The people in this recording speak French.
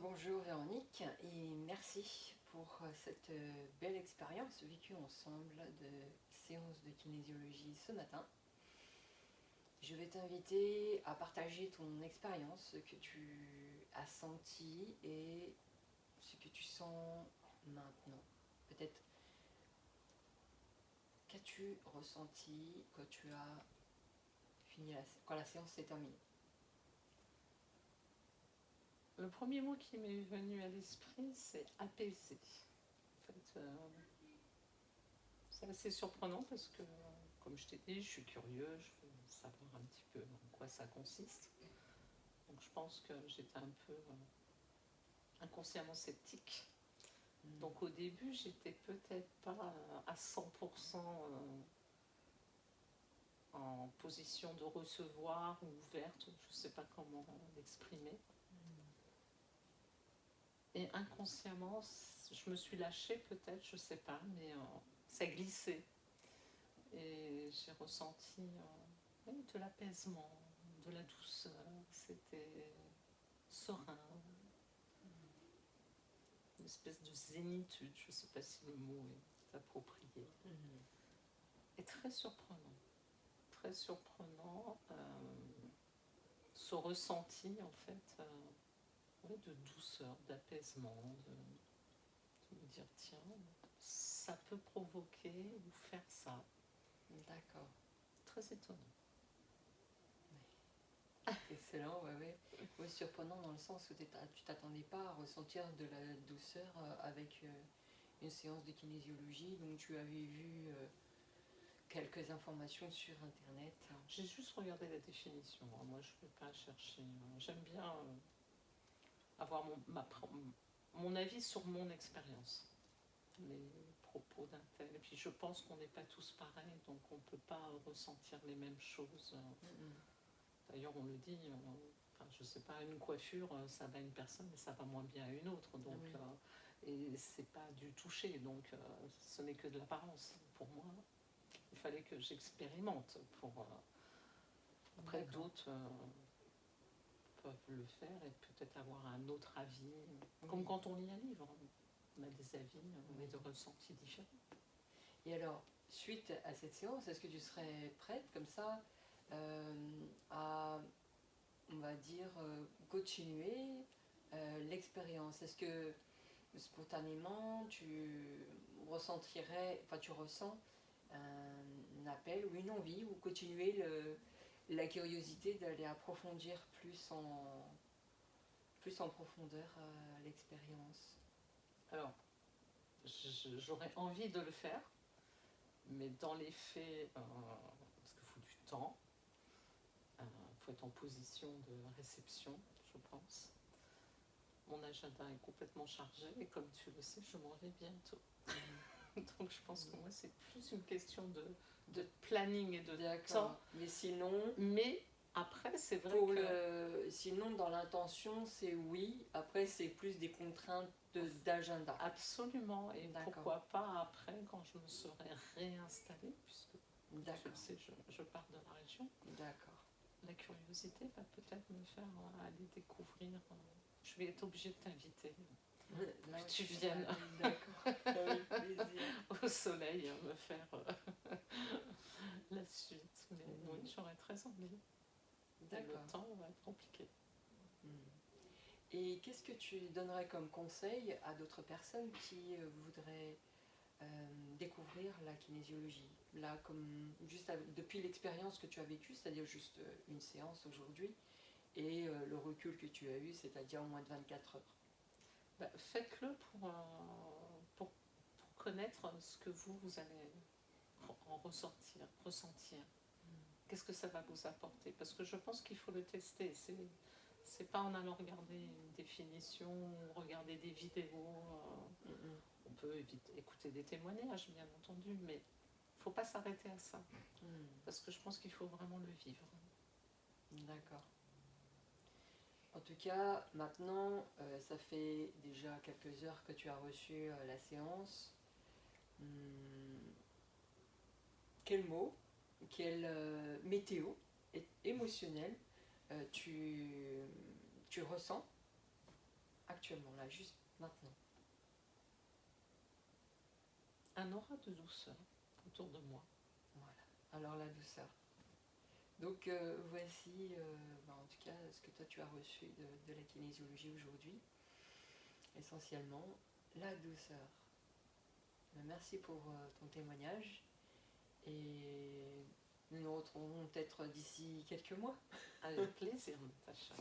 Bonjour Véronique et merci pour cette belle expérience vécue ensemble de séance de kinésiologie ce matin. Je vais t'inviter à partager ton expérience, ce que tu as senti et ce que tu sens maintenant. Peut-être qu'as-tu ressenti quand tu as fini quand la séance s'est terminée. Le premier mot qui m'est venu à l'esprit, c'est apaisé. En fait, c'est assez surprenant parce que, comme je t'ai dit, je suis curieuse, je veux savoir un petit peu en quoi ça consiste. Donc je pense que j'étais un peu inconsciemment sceptique. Donc au début, j'étais peut-être pas à 100% en position de recevoir ou ouverte, je ne sais pas comment l'exprimer. Et inconsciemment, je me suis lâchée peut-être, je ne sais pas, mais ça glissait. Et j'ai ressenti de l'apaisement, de la douceur, c'était serein, une espèce de zénitude, je ne sais pas si le mot est approprié. Et très surprenant, ce ressenti en fait de douceur, d'apaisement, de me dire tiens, ça peut provoquer ou faire ça. D'accord. Très étonnant. Excellent, ouais. Ouais, surprenant dans le sens où tu t'attendais pas à ressentir de la douceur avec une séance de kinésiologie, donc tu avais vu quelques informations sur internet. J'ai juste regardé la définition, moi je ne vais pas chercher. J'aime bien avoir mon avis sur mon expérience, les propos d'un tel. Et puis je pense qu'on n'est pas tous pareils, donc on ne peut pas ressentir les mêmes choses. D'ailleurs, on le dit, je ne sais pas, une coiffure, ça va à une personne, mais ça va moins bien à une autre. Donc, et c'est pas du toucher, donc ce n'est que de l'apparence. Pour moi, il fallait que j'expérimente. Après, d'autres peuvent le faire et peut-être avoir un autre avis. Comme quand on lit un livre, on a des avis, mais de ressentis différents. Et alors, suite à cette séance, est-ce que tu serais prête comme ça à, on va dire, continuer l'expérience? Est-ce que spontanément tu ressens un appel ou une envie ou continuer la curiosité d'aller approfondir plus en profondeur l'expérience? Alors, j'aurais envie de le faire, mais dans les faits, parce qu'il faut du temps, il faut être en position de réception, je pense. Mon agenda est complètement chargé et comme tu le sais, je m'en vais bientôt. Donc je pense que moi c'est plus une question de planning et de temps. Mais sinon... Mais après c'est vrai que... Sinon dans l'intention c'est oui, après c'est plus des contraintes d'agenda. Absolument, et pourquoi pas après quand je me serai réinstallée, puisque tu le sais, je pars de la région. D'accord. La curiosité va peut-être me faire aller découvrir. Je vais être obligée de t'inviter. Que tu viennes au soleil me faire la suite. Mais oui, j'aurais très envie. Le temps va être compliqué. Et qu'est-ce que tu donnerais comme conseil à d'autres personnes qui voudraient découvrir la kinésiologie? Là, comme juste depuis l'expérience que tu as vécue, c'est-à-dire juste une séance aujourd'hui, et le recul que tu as eu, c'est-à-dire en moins de 24 heures. Faites-le pour connaître ce que vous allez en ressentir. Qu'est-ce que ça va vous apporter? Parce que je pense qu'il faut le tester. C'est pas en allant regarder une définition, regarder des vidéos. On peut écouter des témoignages, bien entendu, mais il ne faut pas s'arrêter à ça. Parce que je pense qu'il faut vraiment le vivre. D'accord. En tout cas, maintenant, ça fait déjà quelques heures que tu as reçu la séance. Quel mot, quelle météo émotionnelle tu ressens actuellement, là, juste maintenant? Un aura de douceur autour de moi. Voilà. Alors la douceur. Donc voici, en tout cas, ce que toi tu as reçu de la kinésiologie aujourd'hui. Essentiellement, la douceur. Merci pour ton témoignage et nous nous retrouvons peut-être d'ici quelques mois. Avec plaisir, Natacha.